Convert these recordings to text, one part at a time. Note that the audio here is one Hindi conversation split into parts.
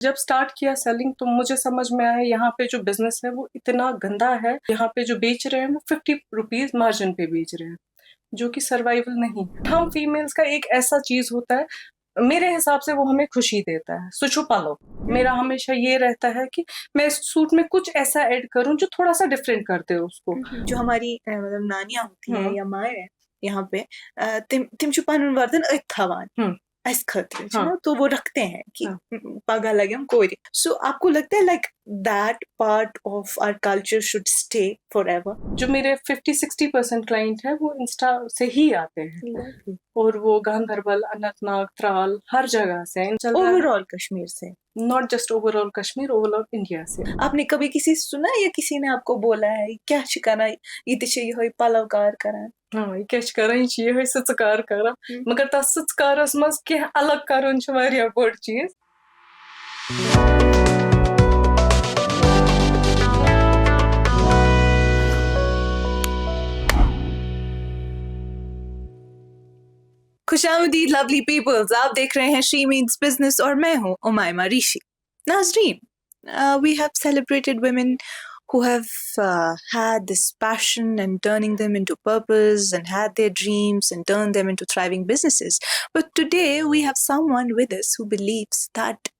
जब स्टार्ट किया सेलिंग तो मुझे समझ में आया यहाँ पे जो बिजनेस है वो इतना गंदा है। यहाँ पे जो बेच रहे हैं वो 50 रुपीज मार्जिन पे बेच रहे हैं, जो कि सर्वाइवल नहीं। हम फीमेल्स का एक ऐसा चीज होता है, मेरे हिसाब से वो हमें खुशी देता है। सो छुपा लो। मेरा हमेशा ये रहता है कि मैं इस सूट में कुछ ऐसा ऐड करूं जो थोड़ा सा डिफरेंट कर दे उसको। जो हमारी मतलब नानियां होती हैं हम्म या माएँ हैं यहाँ पे, तिम चुपान वर्दन अथावान हम्म इस खतरे हाँ ना, तो वो रखते हैं कि हाँ पागा लगे हम कोई। सो आपको लगता है like that part of our culture should stay forever? जो मेरे 50-60% क्लाइंट है वो इंस्टा से ही आते हैं, और वो गांधरबल, अनंतनाग, त्राल, हर जगह से चल रहा है। ओवरऑल कश्मीर से? Not just overall Kashmir, overall India से। आपने कभी किसी से सुना है या किसी ने आपको बोला है क्या शिकाना ये तिशे होई पलवकार करा? हाँ, ये क्या करना चाहिए सत्कार करा, मगर तस सत्कारस मज क्या अलग करन छ वारिया बड़ चीज। खुशामदीद लवली पीपल्स, आप देख रहे हैं शी मीन्स बिजनेस और मैं हूं उमायमा ऋषि। नाज़रीन, we have celebrated women who have had this passion and turning them into purpose and had their dreams and turned them into thriving businesses. But today we have someone with us who believes that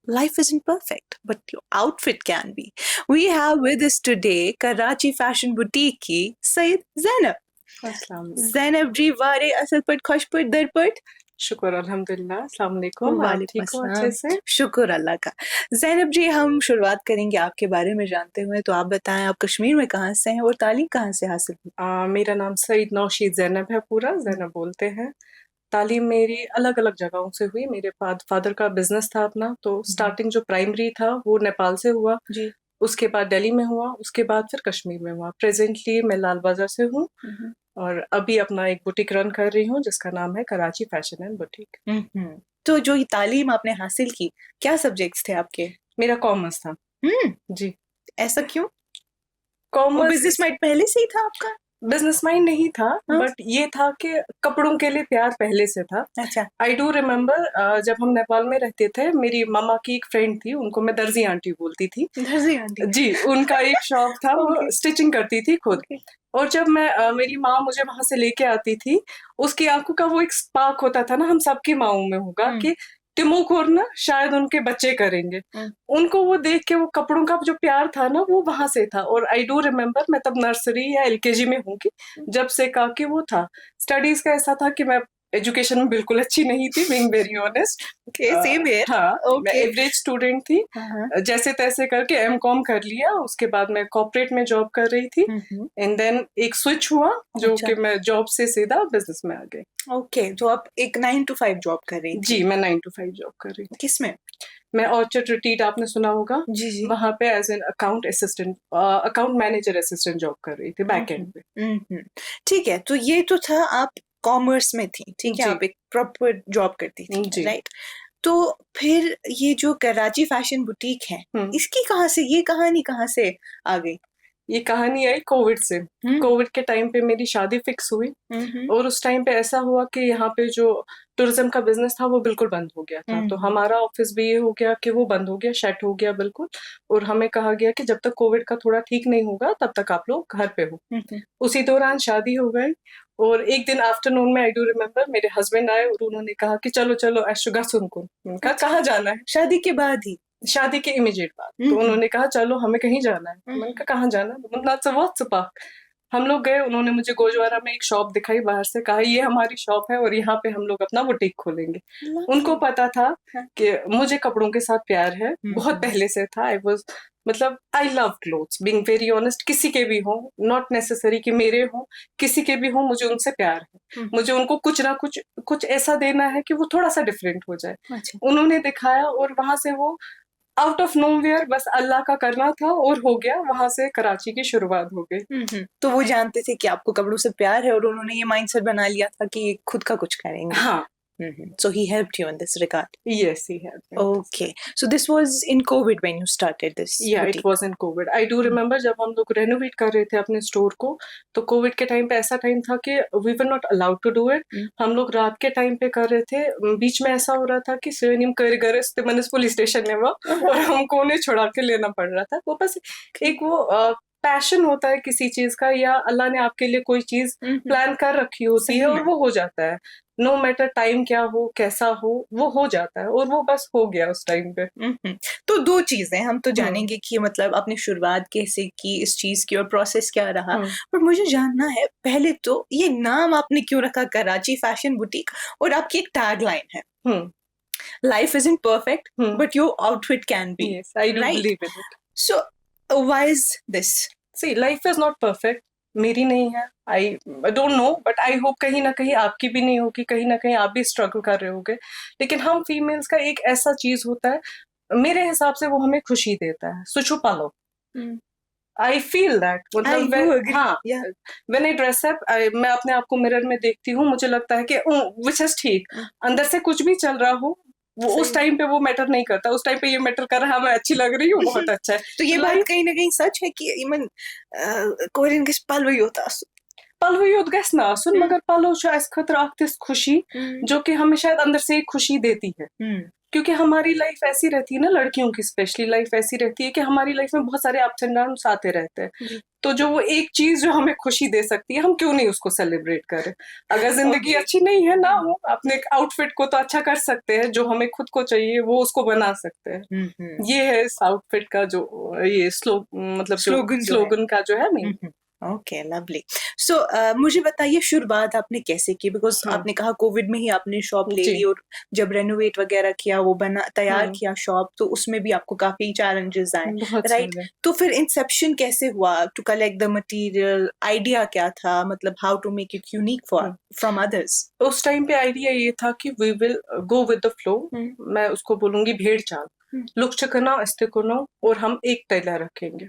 life isn't perfect, but your outfit can be. We have with us today Karachi Fashion Boutique की सईद ज़ैनब। अस्सलाम वालेकुम। ज़ैनब जी, वारे असल पट खुश पट दर पट। शुक्र अल्हम्दुलिल्लाह। अस्सलाम वालेकुम। आप वालेकुम ठीक हो अस्सलाम। अच्छे से? शुक्र अल्लाह का। ज़ैनब जी, हम शुरुआत करेंगे आपके बारे में जानते हुए, तो आप बताएं आप कश्मीर में कहाँ से हैं और तालीम कहाँ से हासिल की? मेरा नाम सईद नौशीद ज़ैनब है, पूरा ज़ैनब बोलते हैं। तालीम मेरी अलग अलग जगहों से हुई। मेरे फादर का बिजनेस था अपना, तो स्टार्टिंग जो प्राइमरी था वो नेपाल से हुआ, जी। उसके बाद दिल्ली में हुआ, उसके बाद फिर कश्मीर में हुआ। प्रेजेंटली मैं लाल बाजार से हूँ, और अभी अपना एक बुटीक रन कर रही हूँ जिसका नाम है कराची फैशन एंड बुटीक। तो जो ये तालीम आपने हासिल की, क्या सब्जेक्ट्स थे आपके? मेरा कॉमर्स था। जी। ऐसा क्यों? वो कॉमर्स बिजनेस माइंड पहले से ही था आपका? बिजनेस माइंड नहीं था, हाँ? बट ये था कि कपड़ों के लिए प्यार पहले से था। अच्छा। आई डू रिमेम्बर, जब हम नेपाल में रहते थे, मेरी मामा की एक फ्रेंड थी, उनको मैं दर्जी आंटी बोलती थी। दर्जी आंटी? जी, उनका एक शॉप था, वो ओके। स्टिचिंग करती थी खुद। ओके। और जब मेरी माँ मुझे वहां से लेके आती थी, उसकी आंखों का वो एक स्पार्क होता था ना, हम सबकी माओं में होगा कि तिमुकुर ना शायद उनके बच्चे करेंगे। उनको वो देख के वो कपड़ों का जो प्यार था ना, वो वहां से था। और आई डू रिमेम्बर, मैं तब नर्सरी या एलकेजी में होंगी जब से का कि वो था। स्टडीज का ऐसा था कि मैं एजुकेशन में बिल्कुल अच्छी नहीं थी, being very honest. Okay, same here. हाँ, मैं ओके। एवरेज स्टूडेंट थी। जैसे तैसे करके एमकॉम कर लिया, उसके बाद मैं कॉर्पोरेट में जॉब कर रही थी, एंड देन एक स्विच हुआ जो अच्छा। कि मैं जॉब से सीधा बिजनेस में आ गई। ओके, तो आप एक 9 to 5 जॉब कर रही थी? जी, मैं 9 to 5 जॉब कर रही थी। किस में? मैं ऑर्चर्ड रिट्रीट, आपने सुना होगा, जी जी। वहां पे as an account assistant, account manager assistant job कर रही थी, बैक एंड पे। ठीक है, तो ये तो था आप कॉमर्स में थी, ठीक है, जी आप एक प्रॉपर जॉब करती थी, जी। राइट? तो फिर ये जो कराची फैशन बुटीक है, इसकी ये कहानी कहाँ से आ गई? ये कहानी आई कोविड से। कोविड के टाइम पे मेरी शादी फिक्स हुई, और उस टाइम पे ऐसा हुआ कि यहाँ पे जो टूरिज्म का बिजनेस था वो बिल्कुल बंद हो गया था। तो हमारा ऑफिस भी ये हो गया कि वो बंद हो गया, शट हो गया बिल्कुल। और हमें कहा गया कि जब तक कोविड का थोड़ा ठीक नहीं होगा तब तक आप लोग घर पे हो। उसी दौरान शादी हो गई, और एक दिन आफ्टरनून में आई डू रिमेम्बर मेरे हस्बैंड आए और उन्होंने कहा कि चलो चलो ऐशुगा सुनको। उनका कहाँ जाना है? शादी के बाद ही? शादी के इमीडिएट बाद। तो उन्होंने कहा चलो हमें कहीं जाना है। मैंने कहा कहाँ जाना है? हम लोग गए, उन्होंने मुझे गोजवारा में एक शॉप दिखाई बाहर से, कहा ये हमारी शॉप है और यहाँ पे हम लोग अपना बुटीक खोलेंगे। उनको पता था कि मुझे कपड़ों के साथ प्यार है, बहुत पहले से था। आई वॉज मतलब I love clothes, being very honest. किसी के भी हो, नॉट नेसेसरी कि मेरे हो, किसी के भी हो, मुझे उनसे प्यार है। मुझे उनको कुछ ना कुछ ऐसा देना है कि वो थोड़ा सा डिफरेंट हो जाए। अच्छा। उन्होंने दिखाया, और वहां से वो आउट ऑफ नोवेयर बस अल्लाह का करना था और हो गया। वहां से कराची की शुरुआत हो गई। तो वो जानते थे कि आपको कपड़ों से प्यार है और उन्होंने ये माइंडसेट बना लिया था कि खुद का कुछ करेंगे? हाँ, So he helped you in this regard. Yes, he had. Okay. So this was in COVID when you started this Yeah, it boutique. was in COVID. I do remember जब हम लोग रेनोवेट कर रहे थे अपने स्टोर को, तो कोविड के टाइम पे ऐसा टाइम था कि we were not allowed to do it. हम लोग रात के टाइम पे कर रहे थे. बीच में ऐसा हो रहा था कि स्वेनिम कर गरज ते मनस पुलिस स्टेशन में वो और हमको उन्हें छुड़ा के लेना पड़ रहा था. वो बस एक वो पैशन होता है किसी चीज का, या अल्लाह ने आपके लिए कोई चीज प्लान कर रखी होती है और वो हो जाता है. नो मैटर टाइम क्या हो कैसा हो, वो हो जाता है और वो बस हो गया उस टाइम पे. तो दो चीजें हम तो जानेंगे कि मतलब आपने शुरुआत कैसे की इस चीज की और प्रोसेस क्या रहा, पर मुझे जानना है पहले तो ये नाम आपने क्यों रखा कराची फैशन बुटीक, और आपकी एक टैगलाइन है life isn't perfect but your outfit can B. Yes, I do believe in it. So why is this? See, life is not perfect. मेरी नहीं है. I don't know, but I hope कहीं ना कहीं आपकी भी नहीं होगी, कहीं ना कहीं आप भी स्ट्रगल कर रहे होगे. लेकिन हम फीमेल्स का एक ऐसा चीज होता है, मेरे हिसाब से वो हमें खुशी देता है. सो छुपा लो. I feel that. मतलब हाँ, व्हेन आई ड्रेस अप, मैं अपने आप को मिरर में देखती हूँ, मुझे लगता है कि विच इज ठीक. अंदर से कुछ भी चल रहा हो, वो उस टाइम पे वो मैटर नहीं करता. उस टाइम पे ये मैटर कर रहा है, मैं अच्छी लग रही हूँ, बहुत अच्छा है. तो ये बात कहीं ना कहीं सच है कि इमन कोरियन के पल होता पल गैस ना सुन, मगर पलो इस खतर आखतिस खुशी जो कि हमें शायद अंदर से एक खुशी देती है. क्योंकि हमारी लाइफ ऐसी रहती है ना, लड़कियों की स्पेशली लाइफ ऐसी रहती है कि हमारी लाइफ में बहुत सारे अप्स एंड डाउन्स आते रहते हैं. तो जो वो एक चीज जो हमें खुशी दे सकती है, हम क्यों नहीं उसको सेलिब्रेट करें. अगर जिंदगी अच्छी नहीं है ना हो, अपने आउटफिट को तो अच्छा कर सकते हैं. जो हमें खुद को चाहिए वो उसको बना सकते हैं. ये है इस आउटफिट का जो ये मतलब स्लोगन का जो है मीन. Okay, lovely. सो मुझे बताइए शुरुआत आपने कैसे की, बिकॉज आपने कहा कोविड में ही आपने शॉप ले ली, और जब रेनोवेट वगैरह किया, वो बना तैयार किया शॉप, तो उसमें भी आपको काफी चैलेंजेस आए, राइट? तो फिर इंसेप्शन कैसे हुआ to collect the material? Idea क्या था, मतलब how to make it unique for from others? उस टाइम पे आइडिया ये था कि we will go with the flow. मैं उसको बोलूंगी भेड़ चाल. लुक चकना अस्तिकुनो, और हम एक टेलर रखेंगे.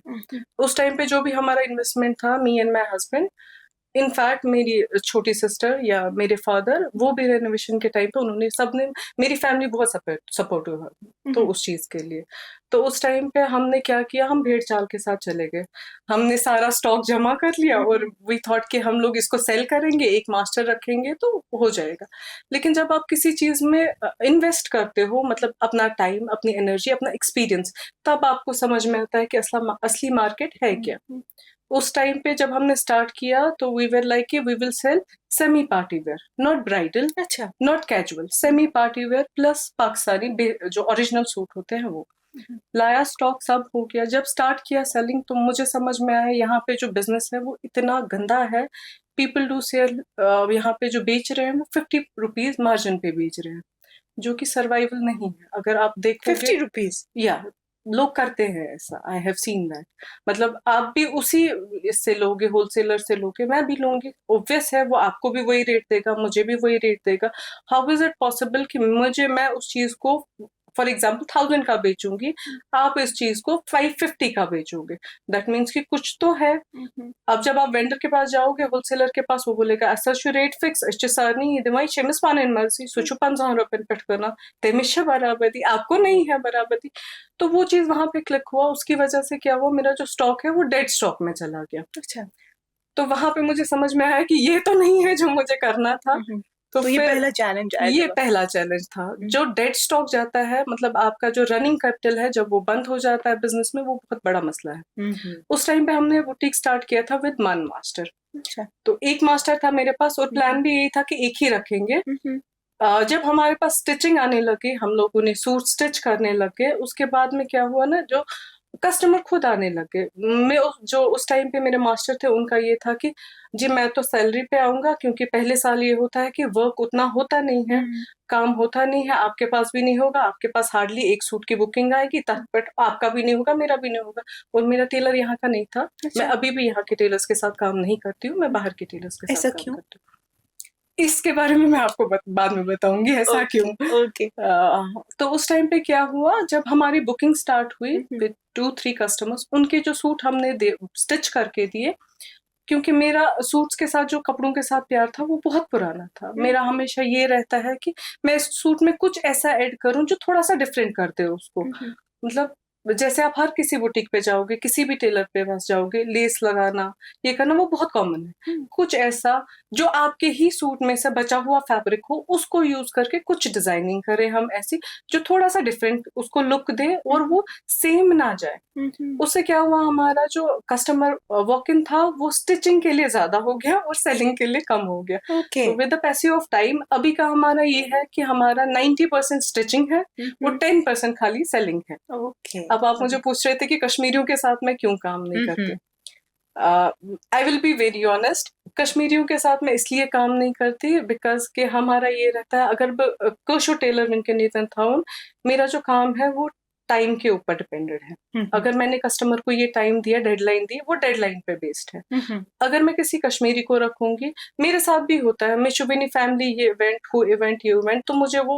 उस टाइम पे जो भी हमारा इन्वेस्टमेंट था, me and my husband, in fact मेरी छोटी सिस्टर या मेरे फादर, वो भी रेनोवेशन के टाइम पे उन्होंने सबने, मेरी फैमिली बहुत सपोर्टिव है तो उस चीज के लिए. तो उस टाइम पे हमने क्या किया, हम भेड़ चाल के साथ चले गए. हमने सारा स्टॉक जमा कर लिया और वी थॉट कि हम लोग इसको सेल करेंगे, एक मास्टर रखेंगे तो हो जाएगा. लेकिन जब आप किसी चीज में इन्वेस्ट करते हो, मतलब अपना टाइम, अपनी एनर्जी, अपना एक्सपीरियंस, तब आपको समझ में आता है कि असली मार्केट है क्या. उस टाइम पे जब हमने स्टार्ट किया तो वी वर लाइक कि we will sell semi party wear, not bridal, अच्छा, not casual, semi party wear plus Pakistani जो ओरिजिनल सूट होते हैं वो. लाया स्टॉक, सब हो गया. जब स्टार्ट किया सेलिंग तो मुझे समझ में आया यहाँ पे जो बिजनेस है वो इतना गंदा है. पीपल डू सेल, यहाँ पे जो बेच रहे हैं वो 50 रुपीज मार्जिन पे बेच रहे हैं, जो कि सर्वाइवल नहीं है. अगर आप देखोगे 50 रुपीज, या लोग करते हैं ऐसा. I have seen that. मतलब आप भी उसी इससे लोगे, होलसेलर से लोगे, मैं भी लूंगी. ऑब्वियस है वो आपको भी वही रेट देगा, मुझे भी वही रेट देगा. हाउ इज इट पॉसिबल कि मैं उस चीज को फॉर एग्जाम्पल 1000 का बेचूंगी, आप इस चीज को 550 का बेचोगे. दैट मीन्स कि कुछ तो है. अब जब आप वेंडर के पास जाओगे, होलसेलर के पास, वो बोलेगा ऐसा रेट फिक्स नहीं दिमाई शेमिस पाने मर्सी सोचो 5,000 रुपये पेट करना तेमिश बराबरी, आपको नहीं है बराबरी. तो वो चीज वहां पे क्लिक हुआ. उसकी वजह से क्या हुआ, मेरा जो स्टॉक है वो डेड स्टॉक में चला गया. अच्छा, तो वहां पे मुझे समझ में आया कि ये तो नहीं है जो मुझे करना था. तो ये पहला चैलेंज आया. ये पहला चैलेंज था. जो डेड स्टॉक जाता है, मतलब आपका जो रनिंग कैपिटल है, जब वो बंद हो जाता है बिजनेस में, वो बहुत बड़ा मसला है. उस टाइम पे हमने बुटीक स्टार्ट किया था विद 1 मास्टर. अच्छा, तो एक मास्टर था मेरे पास और प्लान भी यही था कि एक ही रखेंगे. जब हमारे पास स्टिचिंग आने लगी, हम लोगों ने सूट स्टिच करने लगे, उसके बाद में क्या हुआ ना, जो कस्टमर खुद आने लगे. मैं जो उस टाइम पे मेरे मास्टर थे, उनका ये था कि जी मैं तो सैलरी पे आऊंगा, क्योंकि पहले साल ये होता है कि वर्क उतना होता नहीं है, काम होता नहीं है, आपके पास भी नहीं होगा, आपके पास हार्डली एक सूट की बुकिंग आएगी, बट आपका भी नहीं होगा, मेरा भी नहीं होगा. और मेरा टेलर यहाँ का नहीं था. मैं अभी भी यहाँ के टेलर्स के साथ काम नहीं करती हूँ, मैं बाहर के टेलर्स के साथ काम करती हूँ. इसके बारे में मैं आपको बाद में बताऊंगी ऐसा क्यों. ओके. तो उस टाइम पे क्या हुआ, जब हमारी बुकिंग स्टार्ट हुई विद 2-3 कस्टमर्स, उनके जो सूट हमने स्टिच करके दिए, क्योंकि मेरा सूट्स के साथ जो कपड़ों के साथ प्यार था वो बहुत पुराना था। मेरा हमेशा ये रहता है कि मैं इस सूट में कुछ ऐसा ऐड करूं जो थोड़ा सा डिफरेंट कर दे उसको। मतलब जैसे आप हर किसी बुटीक पे जाओगे, किसी भी टेलर पे पास जाओगे, लेस लगाना ये करना वो बहुत कॉमन है। कुछ ऐसा जो आपके ही सूट में से बचा हुआ फैब्रिक हो उसको यूज करके कुछ डिजाइनिंग करें हम ऐसी, जो थोड़ा सा डिफरेंट उसको लुक दे और वो सेम ना जाए। उससे क्या हुआ, हमारा जो कस्टमर वॉक इन था वो स्टिचिंग के लिए ज्यादा हो गया और सेलिंग के लिए कम हो गया। ओके तो with the passage of time अभी का हमारा ये है कि हमारा 90% स्टिचिंग है और 10% खाली सेलिंग है। ओके अब आप मुझे पूछ रहे थे कि कश्मीरियों के साथ मैं क्यों काम नहीं करती। I will be very honest, कश्मीरियों के साथ मैं इसलिए काम नहीं करती बिकॉज कि हमारा ये रहता है, अगर कोशो टेलर विनके नीतन थाउन, मेरा जो काम है वो टाइम के ऊपर डिपेंडेड है। अगर मैंने कस्टमर को ये टाइम दिया, डेडलाइन दी, वो डेडलाइन पे बेस्ड है। अगर मैं किसी कश्मीरी को रखूंगी, मेरे साथ भी होता है, मैं शुबिनी फैमिली ये इवेंट ये इवेंट, तो मुझे वो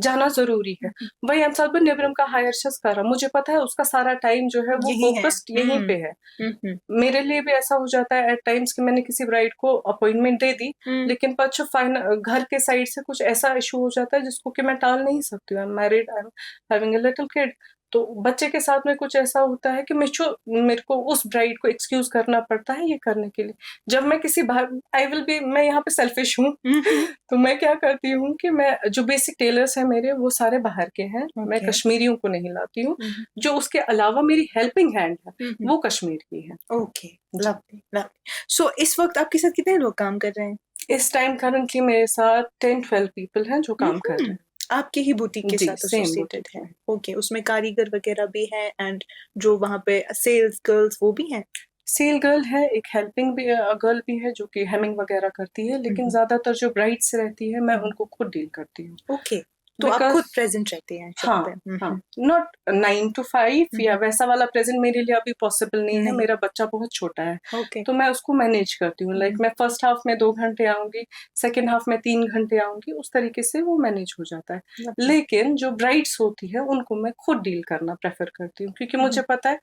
जाना जरूरी है। वही अंसार निब्रम का हायर शख्स करा, मुझे पता है उसका सारा टाइम जो है वो फोकस्ड यहीं पे है। मेरे लिए भी ऐसा हो जाता है एट टाइम्स कि मैंने किसी ब्राइड को अपॉइंटमेंट दे दी, लेकिन पक्ष घर के साइड से कुछ ऐसा इशू हो जाता है जिसको कि मैं टाल नहीं सकती हूँ। I am married, I am having a little kid, तो बच्चे के साथ में कुछ ऐसा होता है कि मेरे को उस ब्राइड को एक्सक्यूज करना पड़ता है ये करने के लिए। जब मैं किसी मैं यहाँ पे सेल्फिश हूँ तो मैं क्या करती हूँ कि मैं जो बेसिक टेलर्स हैं मेरे वो सारे बाहर के हैं। मैं कश्मीरियों को नहीं लाती हूँ। जो उसके अलावा मेरी हेल्पिंग हैंड है वो कश्मीर की है। Okay, lovely lovely. सो इस वक्त आपके साथ कितने लोग काम कर रहे हैं? इस टाइम करंटली मेरे साथ 10-12 पीपल हैं जो काम कर रहे हैं। आपके ही बुटीक के साथ एसोसिएटेड है? ओके, उसमें कारीगर वगैरह भी हैं एंड जो वहाँ पे सेल्स गर्ल्स वो भी हैं? सेल गर्ल है, एक हेल्पिंग भी गर्ल भी है जो कि हेमिंग वगैरह करती है, लेकिन ज्यादातर जो ब्राइड्स रहती है मैं उनको खुद डील करती हूँ। ओके, तो आप खुद प्रेजेंट रहते हैं शॉप पे? हाँ, नॉट 9 to 5 या वैसा वाला प्रेजेंट मेरे लिए अभी पॉसिबल नहीं है। मेरा बच्चा बहुत छोटा है तो मैं उसको मैनेज करती हूँ। लाइक मैं फर्स्ट हाफ में 2 घंटे आऊंगी, सेकेंड हाफ में 3 घंटे आऊंगी, उस तरीके से वो मैनेज हो जाता है। लेकिन जो ब्राइड्स होती है उनको मैं खुद डील करना प्रेफर करती हूँ, क्योंकि मुझे पता है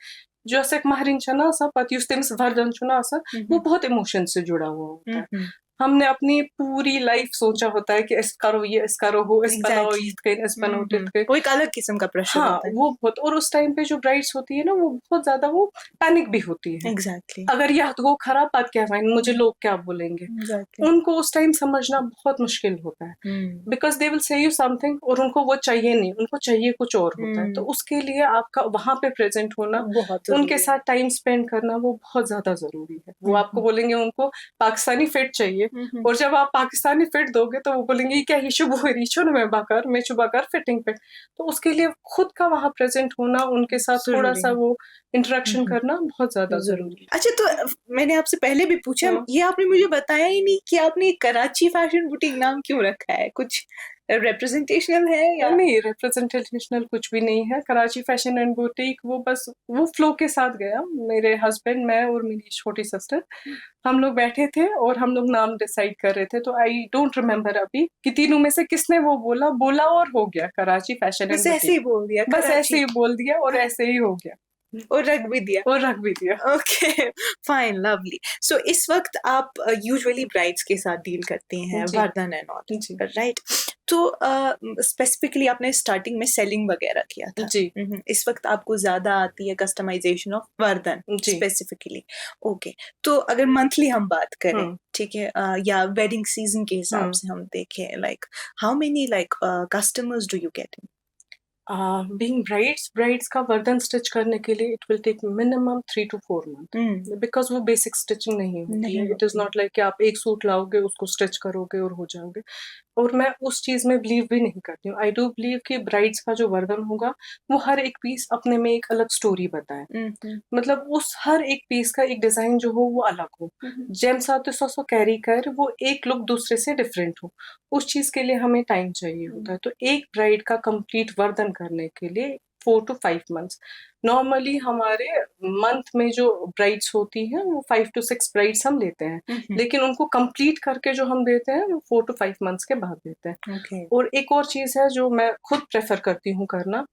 जो महरिन छना सा पतियुस्तिम्स वर्धन छुना सा वो बहुत इमोशन से जुड़ा हुआ होता है। हमने अपनी पूरी लाइफ सोचा होता है कि इस करो ये इस करो हो इस बनाओ इस बनाओ वो एक अलग किस्म का प्रेशर होता है। वो बहुत, और उस टाइम पे जो ब्राइड्स होती है ना वो बहुत ज्यादा वो पैनिक भी होती है। एग्जैक्टली अगर यह वो खराब बात क्या है, मुझे लोग क्या बोलेंगे। उनको उस टाइम समझना बहुत मुश्किल होता है because they will say you something और उनको वो चाहिए नहीं, उनको चाहिए कुछ और होता है। तो उसके लिए आपका वहां पे प्रेजेंट होना, उनके साथ टाइम स्पेंड करना वो बहुत ज्यादा जरूरी है। वो आपको बोलेंगे उनको पाकिस्तानी फिट चाहिए और जब आप पाकिस्तानी फिट दोगे तो वो बोलेंगे क्या ये शुभ मैं शुभाकर फिटिंग पे। तो उसके लिए खुद का वहां प्रेजेंट होना, उनके साथ थोड़ा सा वो इंटरेक्शन करना बहुत ज्यादा जरूरी है। अच्छा, तो मैंने आपसे पहले भी पूछा, ये आपने मुझे बताया ही नहीं कि आपने कराची फैशन बुटीक नाम क्यों रखा है? कुछ रिप्रेजेंटेशनल है या नहीं? रिप्रेजेंटेशनल कुछ भी नहीं है। कराची फैशन एंड बुटीक वो बस वो फ्लो के साथ गया। मेरे हस्बैंड, मैं और मेरी छोटी सिस्टर हम लोग बैठे थे और हम लोग नाम डिसाइड कर रहे थे। तो आई डोंट रिमेम्बर अभी कि तीनों में से किसने वो बोला और हो गया कराची फैशन एंड बुटीक। ऐसे ही बोल दिया, बस ऐसे ही बोल दिया और ऐसे ही हो गया और रख भी दिया। Okay, fine, lovely. सो इस वक्त आप यूजुअली ब्राइड्स के साथ डील करती हैं, वर्धन एंड ऑल, राइट? तो स्पेसिफिकली आपने स्टार्टिंग में सेलिंग वगैरह किया था जी। इस वक्त आपको ज्यादा आती है कस्टमाइजेशन ऑफ वर्धन स्पेसिफिकली? ओके, तो अगर मंथली हम बात करें, ठीक है, या वेडिंग सीजन के हिसाब से हम देखें, like how many like customers do you get in? Being brides का वर्धन स्टिच करने के लिए it will take minimum 3 to 4 months because वो बेसिक स्टिचिंग नहीं होती है। इट इज नॉट लाइक कि आप एक सूट लाओगे उसको स्टिच करोगे और हो जाओगे। और मैं उस चीज में बिलीव भी नहीं करती हूँ। आई डू बिलीव कि ब्राइड्स का जो वर्धन होगा वो हर एक पीस अपने में एक अलग स्टोरी बताए। मतलब उस हर एक पीस का एक डिजाइन जो हो वो अलग हो, जेम साथ कैरी कर वो एक लुक दूसरे से डिफरेंट हो। उस चीज के लिए हमें टाइम चाहिए होता है। तो एक ब्राइड का कंप्लीट वर्धन करने के लिए 4 to 5 months। नॉर्मली हमारे मंथ में जो ब्राइड्स होती हैं वो 5 to 6 ब्राइड्स हम लेते हैं, लेकिन उनको कंप्लीट करके जो हम देते हैं वो 4 to 5 months के बाद देते हैं। और एक और चीज है जो मैं खुद प्रेफर करती हूँ करना,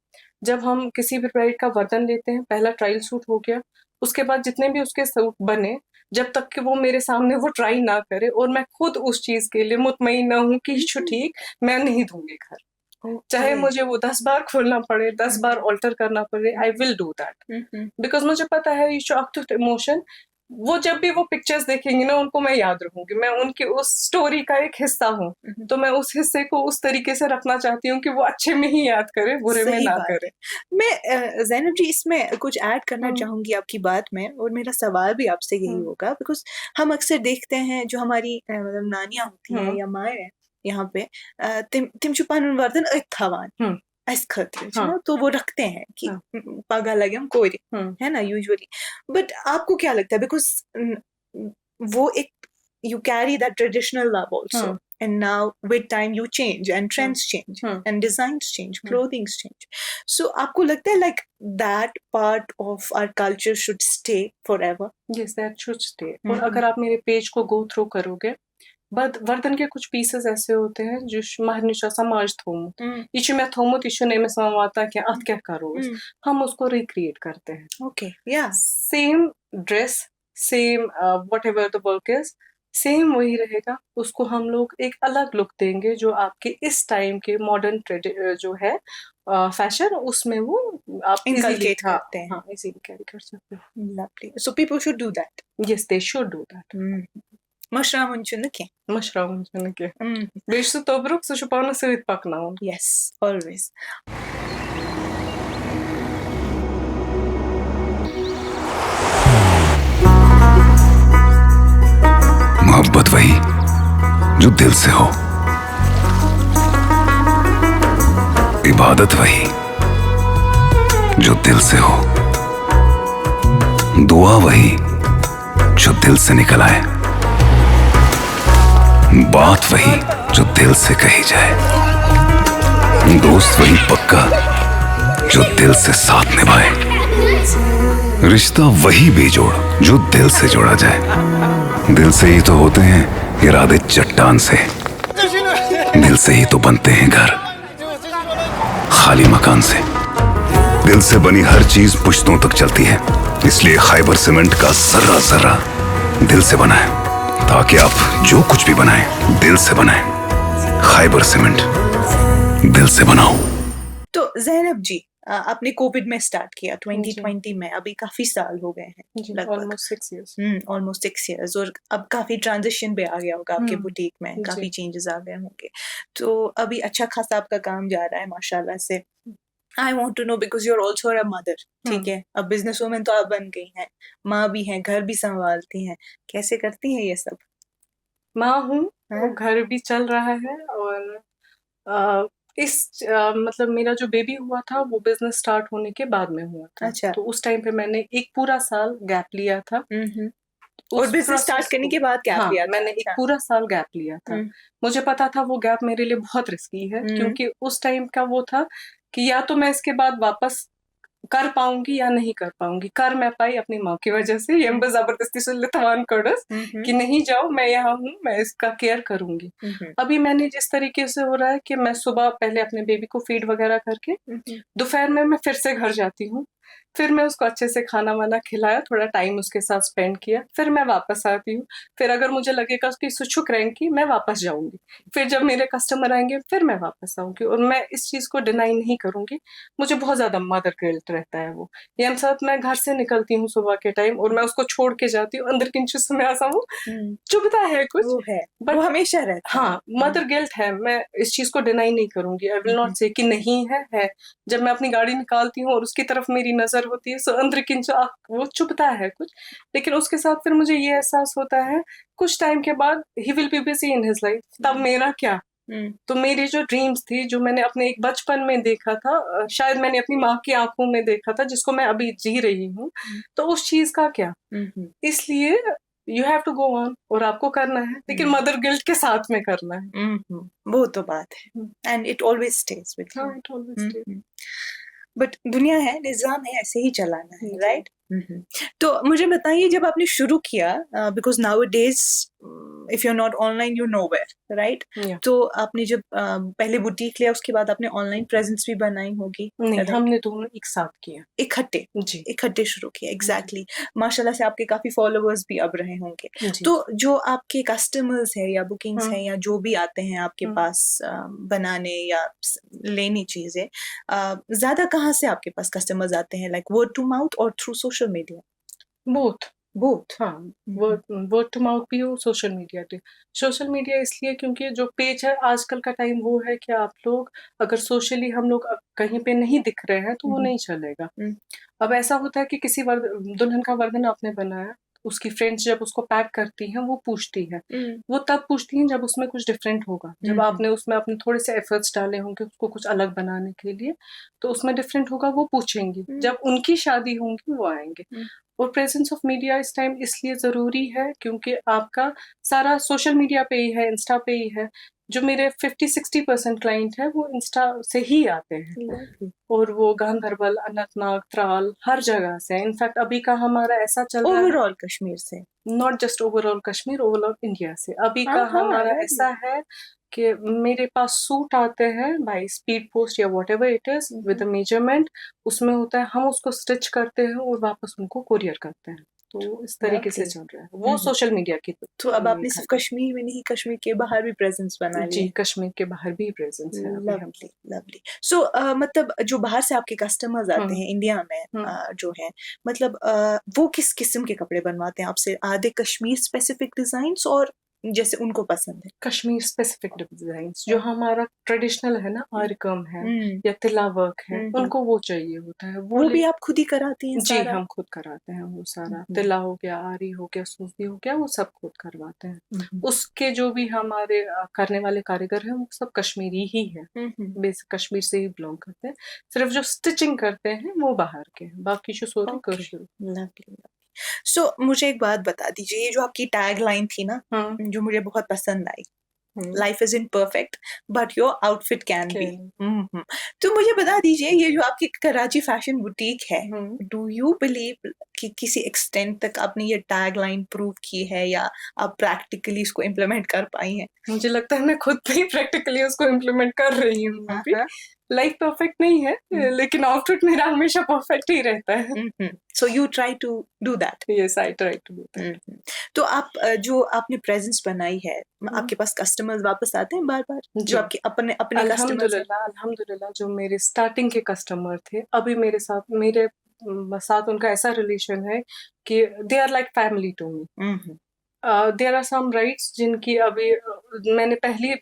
जब हम किसी भी ब्राइड का वर्दन लेते हैं, पहला ट्रायल सूट हो गया, उसके बाद जितने भी उसके सूट बने, जब तक कि वो मेरे सामने वो ट्राई ना करे और मैं खुद उस चीज के लिए मुतमईन ना हूँ कि ठीक, मैं नहीं दूंगी घर, चाहे Okay. मुझे वो 10 बार खोलना पड़े, 10 बार ऑल्टर करना पड़े, I will do that, because मुझे पता है ये शॉक टू इमोशन, वो जब भी वो पिक्चर्स देखेंगे ना, उनको मैं याद रखूंगी, मैं उनकी उस स्टोरी का एक हिस्सा हूँ, तो मैं उस हिस्से को उस तरीके से रखना चाहती हूँ कि वो अच्छे में ही याद करे, बुरे में सही ना बात करे। मैं ज़ैनब जी इसमें कुछ ऐड करना हम्म, चाहूँगी आपकी बात में, और मेरा सवाल भी आपसे यही हम्म, होगा, बिकॉज़ हम अक्सर देखते हैं जो हमारी मतलब नानियाँ होती हैं हम्म, या माएँ हैं यहाँ पे, तिम चुपान वर्दन थवान हम्म, इस खतरे हाँ, ना, तो वो रखते हैं कि हाँ, पागा लगे हम कोई हम्म, है ना यूजुअली। बट आपको क्या लगता है, बिकॉज़ वो एक you carry that traditional love also, hmm, and now with time you change and hmm, trends change hmm, and designs change, hmm, clothings change. So आपको लगता है like that part of our culture should stay forever? yes that should stay। और हम्म अगर आप मेरे पेज को गो थ्रू करोगे, बट वर्दन के कुछ पीसेस ऐसे होते हैं जो महनिशा समाज थोमुत, हम्म ये मैं थोमुत ये नहीं मैं समझता कि अत क्या करो, हम्म हम उसको रिक्रिएट करते हैं, okay yeah same dress, same what ever the work is, same वही रहेगा, उसको हम लोग एक अलग लुक देंगे जो आपके इस टाइम के मॉडर्न जो है फैशन, उसमें वो आप इजीली, inculcate हाँ करते हैं। हाँ इजीली कैरी कर सकते हो। Lovely. So people should do that. Yes they should do that. Mashram unchunake. Mushroom के बेश तो तोब्रुक सुशुपाना से पकना। Yes, always. मोहब्बत वही जो दिल से हो, इबादत वही जो दिल से हो, दुआ वही जो दिल से निकल आए, बात वही जो दिल से कही जाए, दोस्त वही पक्का जो दिल से साथ निभाए, रिश्ता वही बेजोड़ जो दिल से जोड़ा जाए। दिल से ही तो होते हैं इरादे चट्टान से, दिल से ही तो बनते हैं घर खाली मकान से। दिल से बनी हर चीज पुश्तों तक चलती है, इसलिए खैबर सीमेंट का जर्रा जर्रा दिल से बना है, ताकि आप जो कुछ भी बनाएं दिल से बनाएं। खैबर सीमेंट, दिल से बनाओ। तो ज़ैनब जी आपने कोविड में स्टार्ट किया 2020 में, अभी काफी साल हो गए हैं लगभग, ऑलमोस्ट 6 इयर्स। ऑलमोस्ट 6 years, और अब काफी ट्रांजिशन भी आ गया होगा आपके बुटीक में, जी। काफी चेंजेस आ गए होंगे, तो अभी अच्छा खासा आपका काम जा रहा है माशाल्लाह से। I want to know because you are also a mother, ठीक है, अब बिजनेस वूमेन तो आप बन गई हैं, माँ भी हैं, घर भी संभालती हैं, कैसे करती हैं ये सब? माँ हूँ, हाँ? वो घर भी चल रहा है, और मतलब मेरा जो बेबी हुआ था वो बिजनेस स्टार्ट होने के बाद में हुआ था। अच्छा। तो उस टाइम पे मैंने एक पूरा साल गैप लिया था। और उस बिजनेस स्टार्ट प्रोसेस करने को, के बाद गैप हाँ लिया था? मैंने एक अच्छा। पूरा साल गैप लिया था। मुझे पता था वो गैप मेरे लिए बहुत रिस्की है, क्योंकि उस टाइम का वो था कि या तो मैं इसके बाद वापस कर पाऊंगी या नहीं कर पाऊंगी। कर मैं पाई अपनी माँ की वजह से, ये जबरदस्ती से लिथवान कड़स कि नहीं जाओ, मैं यहाँ हूँ, मैं इसका केयर करूंगी। अभी मैंने जिस तरीके से हो रहा है कि मैं सुबह पहले अपने बेबी को फीड वगैरह करके, दोपहर में मैं फिर से घर जाती हूँ, फिर मैं उसको अच्छे से खाना वाना खिलाया, थोड़ा टाइम उसके साथ स्पेंड किया, फिर मैं वापस आती हूँ, फिर अगर मुझे लगेगा उसकी सुछुक रहेंगी मैं वापस जाऊंगी, फिर जब मेरे कस्टमर आएंगे फिर मैं वापस आऊंगी। और मैं इस चीज को डिनाई नहीं करूंगी, मुझे बहुत ज्यादा मदर गिल्ट रहता है वो। ये साथ मैं घर से निकलती हूँ सुबह के टाइम और मैं उसको छोड़ के जाती हूँ, अंदर किंचुस में ऐसा वो चुभता है कुछ, वो है, बट वो हमेशा रहता है। हाँ मदर गिल्ट है, मैं इस चीज को डिनाई नहीं करूंगी। आई विल नॉट से कि नहीं है। जब मैं अपनी गाड़ी निकालती हूँ और उसकी तरफ मेरी नजर होती है, सो अंदर किंच वो चुभता है कुछ, लेकिन उसके साथ फिर मुझे ये एहसास होता है कुछ टाइम के बाद he will be busy in his life, तब मेरा क्या। तो मेरी जो ड्रीम्स थी, जो मैंने अपने एक बचपन में देखा था, शायद मैंने अपनी माँ की आंखों में देखा था, जिसको मैं अभी जी रही हूँ, तो उस चीज का क्या। इसलिए you have to go on, और आपको करना है, लेकिन मदर गिल्ट के साथ में करना है। वो तो बात है, and it always stage with हाँ, it always stays। बट दुनिया है, निजाम है, ऐसे ही चलाना है, राइट? तो मुझे बताइए, जब आपने शुरू किया, because now days if you are not online you nowhere, right? Yeah. तो आपने जब पहले बुटीक लिया उसके बाद आपने ऑनलाइन प्रेजेंस भी बनाई होगी? नहीं, correct? हमने दोनों एक साथ किया इकट्ठे जी। शुरू किया, एग्जैक्टली। माशाल्लाह से आपके काफी फॉलोअर्स भी अब रहे होंगे। जी तो जो आपके कस्टमर्स है या बुकिंग्स हम्म, हैं या जो भी आते हैं आपके हम्म। पास बनाने या लेनी चीजें, ज्यादा कहाँ से आपके पास कस्टमर्स आते हैं? लाइक वर्ड टू माउथ और through social media? Both both. हाँ, वर्ड टू माउथ भी हो, सोशल मीडिया भी। सोशल मीडिया इसलिए क्योंकि जो पेज है आजकल का टाइम वो है कि आप लोग अगर सोशली हम लोग कहीं पे नहीं दिख रहे हैं तो वो नहीं चलेगा। अब ऐसा होता है कि किसी दुल्हन का वर्दन आपने बनाया, उसकी फ्रेंड्स जब उसको पैक करती हैं वो पूछती है, वो तब पूछती हैं जब उसमें कुछ डिफरेंट होगा, जब आपने उसमें अपने थोड़े से एफर्ट्स डाले होंगे उसको कुछ अलग बनाने के लिए, तो उसमें डिफरेंट होगा, वो पूछेंगी। जब उनकी शादी होंगी वो आएंगे। और प्रेजेंस ऑफ मीडिया इस टाइम इसलिए ज़रूरी है क्योंकि आपका सारा सोशल मीडिया पे ही है, इंस्टा पे ही है। जो मेरे 50-60% क्लाइंट है वो इंस्टा से ही आते हैं, और वो गांधरबल, अनंतनाग, त्राल, हर जगह से। इनफैक्ट अभी का हमारा ऐसा चल रहा है, ओवरऑल कश्मीर से, not just overall Kashmir, overall India से। अभी का हाँ, हमारा ऐसा है कि मेरे पास सूट आते हैं बाय स्पीड पोस्ट या what ever it is with measurement, उसमें होता है हम उसको स्टिच करते हैं और वापस उनको कुरियर करते हैं। तो इस तरीके से चल रहा है वो सोशल मीडिया की। तो अब आपने सिर्फ कश्मीर में नहीं, कश्मीर के बाहर भी प्रेजेंस बना लिया? जी, कश्मीर के बाहर भी प्रेजेंस है अभी हम। लवली। सो मतलब जो बाहर से आपके कस्टमर्स आते हैं इंडिया में जो है, मतलब वो किस किस्म के कपड़े बनवाते हैं आपसे? आधे कश्मीर स्पेसिफिक डिजाइन्स और जैसे उनको पसंद है कश्मीर स्पेसिफिक डिजाइन्स, जो हमारा ट्रेडिशनल है ना, आरिकम है या तिला वर्क है, उनको वो चाहिए होता है। वो भी आप खुद ही कराती हैं जी सारा? हम खुद कराते हैं वो सारा। तिला हो गया, आरी हो गया, सूफी हो गया, वो सब खुद करवाते हैं। उसके जो भी हमारे करने वाले कारीगर हैं वो सब कश्मीरी ही है, बेसिक कश्मीर से ही बिलोंग करते हैं। सिर्फ जो स्टिचिंग करते हैं वो बाहर के हैं, बाकी जो सोरे लवली। सो मुझे एक बात बता दीजिए, ये जो आपकी टैग लाइन थी ना, जो मुझे बहुत पसंद आई, life isn't perfect but your outfit can be. तो मुझे बता दीजिए, ये जो आपकी कराची फैशन बुटीक है, डू यू बिलीव कि किसी एक्सटेंट तक आपने ये टैग लाइन प्रूव की है या आप प्रैक्टिकली इसको इम्प्लीमेंट कर पाई हैं? मुझे लगता है मैं खुद भी प्रैक्टिकली उसको इम्प्लीमेंट कर रही हूँ। लाइफ परफेक्ट नहीं है, लेकिन आउटफिट मेरा हमेशा परफेक्ट ही रहता है। So you try to do that? Yes, I try to do that. तो आप जो आपने प्रेजेंस बनाई है, आपके पास कस्टमर्स वापस आते हैं बार बार? जो आपके अपने कस्टमर्स हैं? अल्हम्दुलिल्लाह जो मेरे स्टार्टिंग के कस्टमर थे, अभी मेरे साथ उनका ऐसा रिलेशन है कि they are like family to me. There are some rights जिनकी अभी मैंने पहली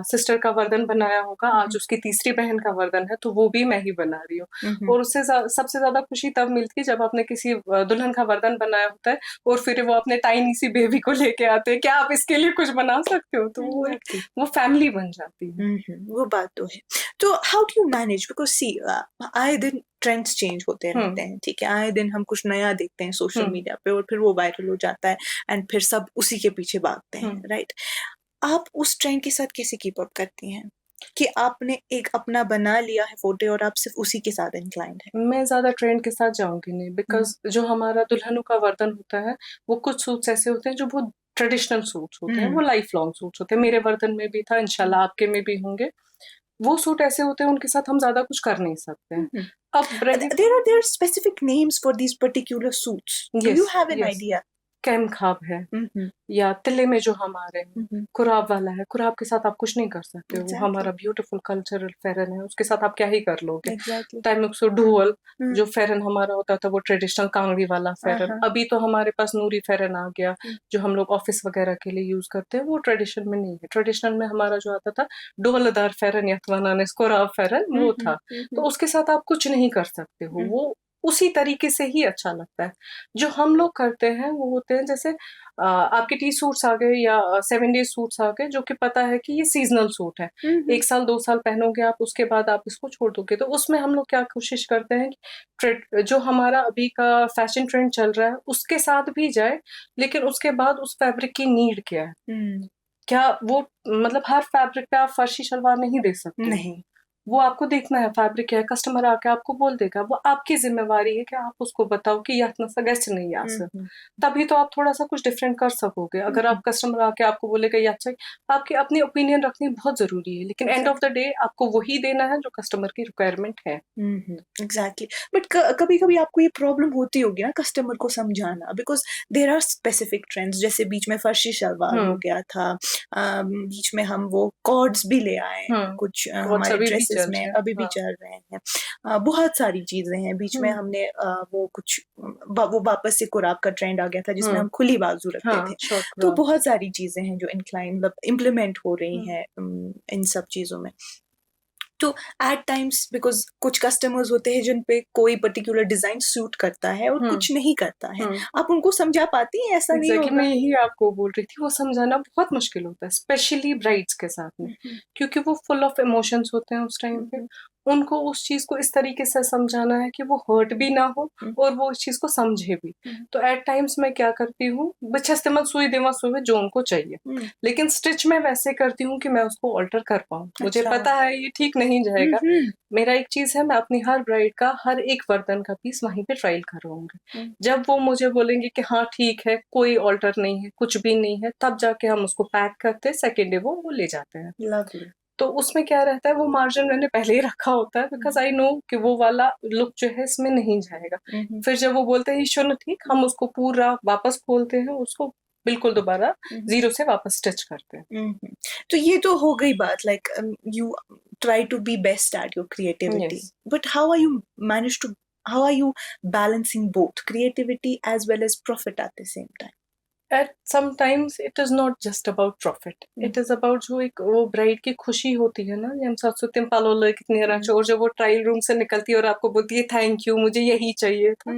सिस्टर का वर्दन बनाया होगा, आज उसकी तीसरी बहन का वर्दन है, तो वो भी मैं ही बना रही हूँ। और उससे सबसे ज्यादा खुशी तब मिलती है जब आपने किसी दुल्हन का वर्दन बनाया होता है और फिर वो अपने टाइनी सी बेबी को लेके आते हैं, क्या आप इसके लिए कुछ बना सकते हो, तो वो फैमिली बन जाती है। वो बात तो है। तो how do you manage, because see आए दिन ट्रेंड्स चेंज होते रहते हैं, ठीक है, आए दिन हम कुछ नया देखते हैं सोशल मीडिया पे और फिर वो वायरल हो जाता है एंड फिर सब उसी के पीछे भागते हैं, राइट? आप उस ट्रेंड के साथ कैसे कीप अप करती हैं कि आपने एक अपना बना लिया है फोटो और आप सिर्फ उसी के साथ इंक्लाइंड है? मैं ज्यादा ट्रेंड के साथ जाऊंगी नहीं, बिकॉज जो हमारा दुल्हनों का वर्दन होता है वो कुछ सूट्स ऐसे होते हैं जो बहुत ट्रेडिशनल सूट्स होते हैं, वो लाइफ लॉन्ग सूट्स होते हैं। मेरे वर्दन में भी था, इंशाल्लाह आपके में भी होंगे। वो सूट ऐसे होते हैं उनके साथ हम ज्यादा कुछ कर नहीं सकते हैं। अब there are specific names for these particular suits. Do you have an idea? कैम खाब है, या तिले में जो हमारे कुराब वाला है, कुराब के साथ आप कुछ नहीं कर सकते। वो हमारा ब्यूटीफुल कल्चरल फेरन है, उसके साथ आप क्या ही कर लोगे। टाइमिक्सो डुअल जो फेरन हमारा होता था वो ट्रेडिशनल कांगड़ी वाला फेरन। अभी तो हमारे पास नूरी फेरन आ गया जो हम लोग ऑफिस वगैरह के लिए यूज करते हैं, वो ट्रेडिशनल में नहीं है। ट्रेडिशनल में हमारा जो आता था डुअलदार फेरन या कुराब फेरन, वो था। तो उसके साथ आप कुछ नहीं कर सकते हो, वो उसी तरीके से ही अच्छा लगता है। जो हम लोग करते हैं वो होते हैं जैसे आपके टी सूट्स आ गए या 7 डे सूट्स आ गए, जो कि पता है कि ये सीजनल सूट है, 1 साल 2 साल पहनोगे आप, उसके बाद आप इसको छोड़ दोगे। तो उसमें हम लोग क्या कोशिश करते हैं कि जो हमारा अभी का फैशन ट्रेंड चल रहा है उसके साथ भी जाए, लेकिन उसके बाद उस फैब्रिक की नीड क्या है, क्या वो मतलब हर फैब्रिक पे आप फर्शी शलवार नहीं दे सकते। नहीं, वो आपको देखना है फैब्रिक है, कस्टमर आके आपको बोल देगा, वो आपकी जिम्मेवारी है कि आप उसको बताओ कि यह इतना सा गैस नहीं आ सर, तभी तो आप थोड़ा सा कुछ डिफरेंट कर सकोगे। अगर आप कस्टमर आके आपको बोलेगा ये अच्छा, आपकी अपनी ओपिनियन रखनी बहुत जरूरी है, लेकिन एंड ऑफ द डे आपको वही देना है जो कस्टमर की रिक्वायरमेंट है। एग्जैक्टली, बट कभी कभी आपको ये प्रॉब्लम होती होगी ना कस्टमर को समझाना, because there are specific trends, जैसे बीच में फर्शी शलवार हो गया था, बीच में हम वो कॉर्ड्स भी ले आए कुछ हमारे ड्रेसेस में, अभी भी चल रहे हैं। बहुत सारी चीजें हैं, बीच में हमने वो कुछ वो वापस से कुराब का ट्रेंड आ गया था जिसमें हम खुली बाजू रखते थे। तो बहुत सारी चीजें हैं जो इम्प्लीमेंट हो रही हैं इन सब चीजों में। तो एट टाइम्स बिकॉज कुछ कस्टमर्स होते हैं जिन पे कोई पर्टिकुलर डिजाइन सूट करता है और कुछ नहीं करता है, आप उनको समझा पाती हैं? ऐसा नहीं होगा? मैं यही आपको बोल रही थी, वो समझाना बहुत मुश्किल होता है, स्पेशली ब्राइड्स के साथ में, क्योंकि वो फुल ऑफ इमोशंस होते हैं उस टाइम पे। उनको उस चीज को इस तरीके से समझाना है कि वो हर्ट भी ना हो और वो इस चीज को समझे भी। तो एट टाइम्स मैं क्या करती हूँ, बच्चे सुई देवा सुई जो उनको चाहिए, लेकिन स्टिच में वैसे करती हूँ कि मैं उसको ऑल्टर कर पाऊँ। मुझे पता है ये ठीक नहीं जाएगा, मेरा एक चीज है, मैं अपनी हर ब्राइड का हर एक वर्तन का पीस वहीं पे ट्रायल करवाऊंगी। जब वो मुझे बोलेंगे कि हाँ ठीक है, कोई ऑल्टर नहीं है, कुछ भी नहीं है, तब जाके हम उसको पैक करते, सेकेंड डे वो ले जाते हैं। Lovely. तो उसमें क्या रहता है, वो मार्जिन मैंने पहले ही रखा होता है, बिकॉज आई नो कि वो वाला लुक जो है इसमें नहीं जाएगा। फिर जब वो बोलते हैं ईशो ठीक, हम उसको पूरा वापस खोलते हैं, उसको बिल्कुल दोबारा जीरो से वापस स्टिच करते हैं। तो ये तो हो गई बात, like you try to be best at your creativity, but how are you balancing both creativity as well as profit at the same time? At sometimes it is not just about profit. It is about जो एक वो ब्राइड की खुशी होती है ना, हम सोचते हैं पालो ले कितनी अच्छा, और जब वो ट्रायल रूम से निकलती है और आपको बोलती है थैंक यू, मुझे यही चाहिए था,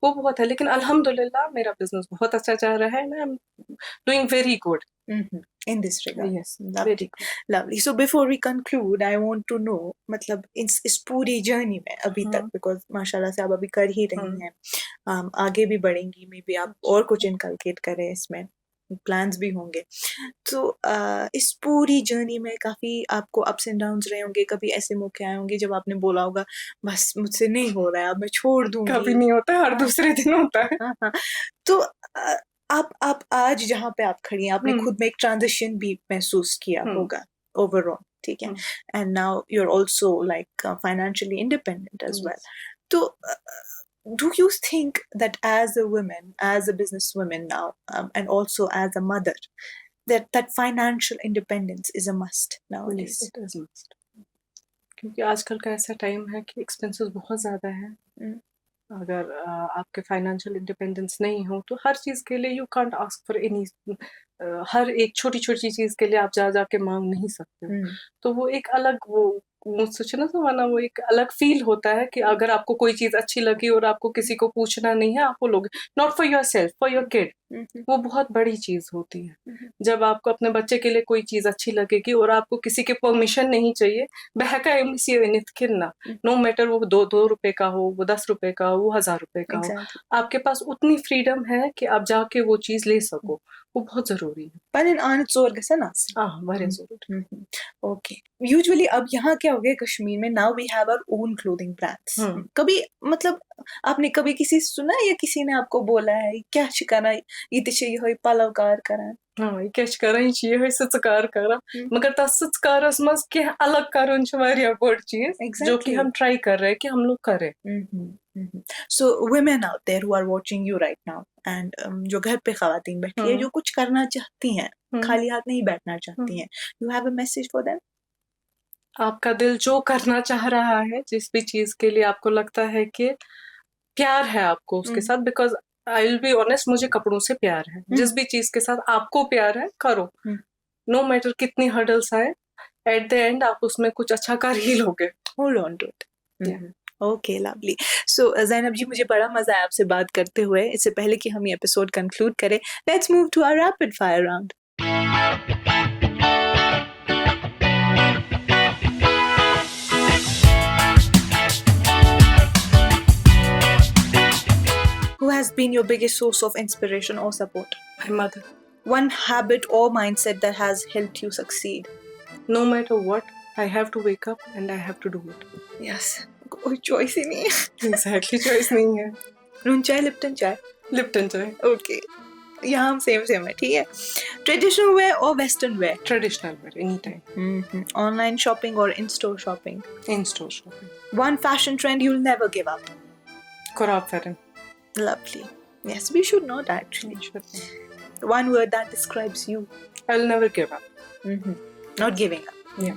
वो बहुत है। लेकिन अल्हम्दुलिल्लाह मेरा बिजनेस बहुत अच्छा चल रहा है, मैं doing very good in this regard. Yes, very good. Lovely. So before we conclude, I want to know, मतलब इस पूरी जर्नी में अभी तक, because माशाल्लाह से आप अभी कर ही रही हैं, आगे भी बढ़ेंगी, मे बी आप और कुछ इनकलकेट करें इसमें, प्लान्स भी होंगे। तो इस पूरी जर्नी में काफी आपको अप्स एंड डाउन्स रहे होंगे, कभी ऐसे मौके आए होंगे जब आपने बोला होगा बस मुझसे नहीं हो रहा है, अब मैं छोड़ दूंगी। कभी नहीं होता, हर दूसरे दिन होता है। तो आप आज जहाँ पे आप खड़ी हैं, आपने खुद में एक ट्रांजिशन भी महसूस किया होगा ओवरऑल, ठीक है, and now you are also like financially independent as well. तो do you think that as a woman, as a businesswoman now, and also as a mother, that financial independence is a must nowadays? Yes, it is must. क्योंकि आजकल का ऐसा टाइम है कि एक्सपेंसेस बहुत ज्यादा है। अगर आपके फाइनेंशियल इंडिपेंडेंस नहीं हो तो हर चीज के लिए you can't ask for any, हर एक छोटी छोटी चीज के लिए आप जाके मांग नहीं सकते। तो वो एक अलग वो सोचे ना समाना, वो एक अलग फील होता है कि अगर आपको कोई चीज अच्छी लगी और आपको किसी को पूछना नहीं है, आप वो लोगे not for your self, for your kid, वो बहुत बड़ी चीज होती है। जब आपको अपने बच्चे के लिए कोई चीज अच्छी लगेगी और आपको किसी की परमिशन नहीं चाहिए, बहका ना, नो मैटर वो 2 रुपए का हो, वो 10 रुपए का हो, वो 1000 रुपए का हो, आपके पास उतनी फ्रीडम है कि आप जाके वो चीज ले सको, वो बहुत जरूरी है। Panin aanit zor gasa nas. very जरूरी। Okay. Usually अब यहाँ क्या हो गया कश्मीर में, now we have our own clothing brands. कभी मतलब आपने कभी किसी से सुना या किसी ने आपको बोला है क्या शिकाना ये तिशे ये होई पालवकार करा? हाँ, ये क्या करा ही चाहिए है सत्कार करा, मगर तस सत्कारस मस के अलग कारण छवारिया बड़ चीज जो कि हम ट्राई कर रहे हैं कि हम लोग करें। So women out there who are watching you right now and जो घर पे खवातीन बैठी है जो कुछ करना चाहती हैं, खाली हाथ नहीं बैठना चाहती हैं, you have a message for them? आपका दिल जो करना चाह रहा है, जिस भी चीज के लिए आपको लगता है कि प्यार है आपको उसके साथ, because I will be honest, मुझे कपड़ों से प्यार है, जिस भी चीज के साथ आपको प्यार है करो, नो मैटर कितनी हर्डल्स आए, एट द एंड आप उसमें कुछ अच्छा कर ही लोगे। Hold on to it. Okay, lovely. So Zainab ji, मुझे बड़ा मजा आया आपसे बात करते हुए। इससे पहले कि हम ये एपिसोड कंक्लूड करें, let's move to our rapid fire round. Who has been your biggest source of inspiration or support? My mother. One habit or mindset that has helped you succeed? No matter what, I have to wake up and I have to do it. Yes. कोई choice ही नहीं है. Exactly, choice नहीं है. नून चाय लिप्टन चाय. Lipton chai. Okay. यहाँ हम सेम है, ठीक है. Traditional wear or Western wear? Traditional wear, anytime. Online shopping or in-store shopping? In-store shopping. One fashion trend you'll never give up? Corab Ferrin. Lovely. Yes, we should know that actually. One word that describes you. I'll never give up. Not giving up. Yeah.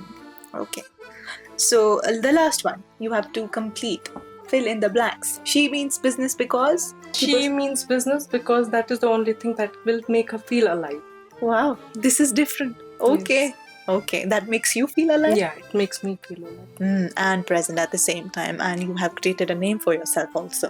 Okay. So the last one you have to complete. Fill in the blanks. She means business because? She means business because that is the only thing that will make her feel alive. Wow, this is different. Okay. Yes. Okay, that makes you feel alive? Yeah, it makes me feel alive. And present at the same time, and you have created a name for yourself also.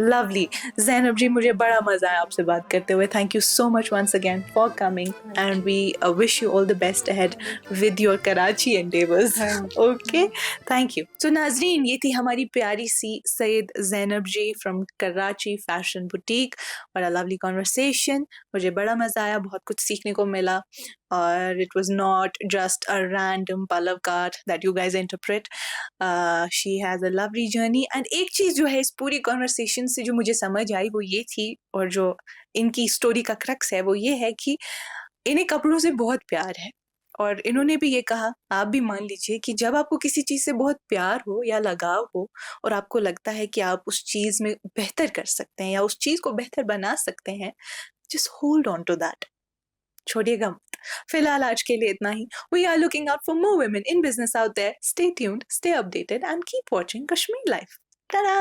Lovely. Zainab ji, मुझे बड़ा मजा आया आपसे बात करते हुए. Thank you so much once again for coming, and we wish you all the best ahead with your Karachi endeavors. Okay, thank you. So नाज़रीन, ये थी हमारी प्यारी सी सैयद ज़ैनब जी from Karachi Fashion Boutique. और a lovely conversation. मुझे बड़ा मजा आया, बहुत कुछ सीखने को मिला. Or it was not just a random palavkat that you guys interpret. She has a lovely journey. And एक चीज़ जो है इस पूरी conversation से जो मुझे समझ आई वो ये थी, और जो इनकी स्टोरी का क्रक्स है वो ये है कि इन्हें कपड़ों से बहुत प्यार है. और इन्होंने भी ये कहा, आप भी मान लीजिए कि जब आपको किसी चीज़ से बहुत प्यार हो या लगाव हो और आपको लगता है कि आप उस चीज़ में बेहतर कर सकते हैं या उस चीज़ को बेहतर बना सकते हैं, just hold on to that. छोड़िएगा मत. फिलहाल आज के लिए इतना ही. We are looking out for more women in business out there. Stay tuned, stay updated and keep watching Kashmir Life. Ta-da!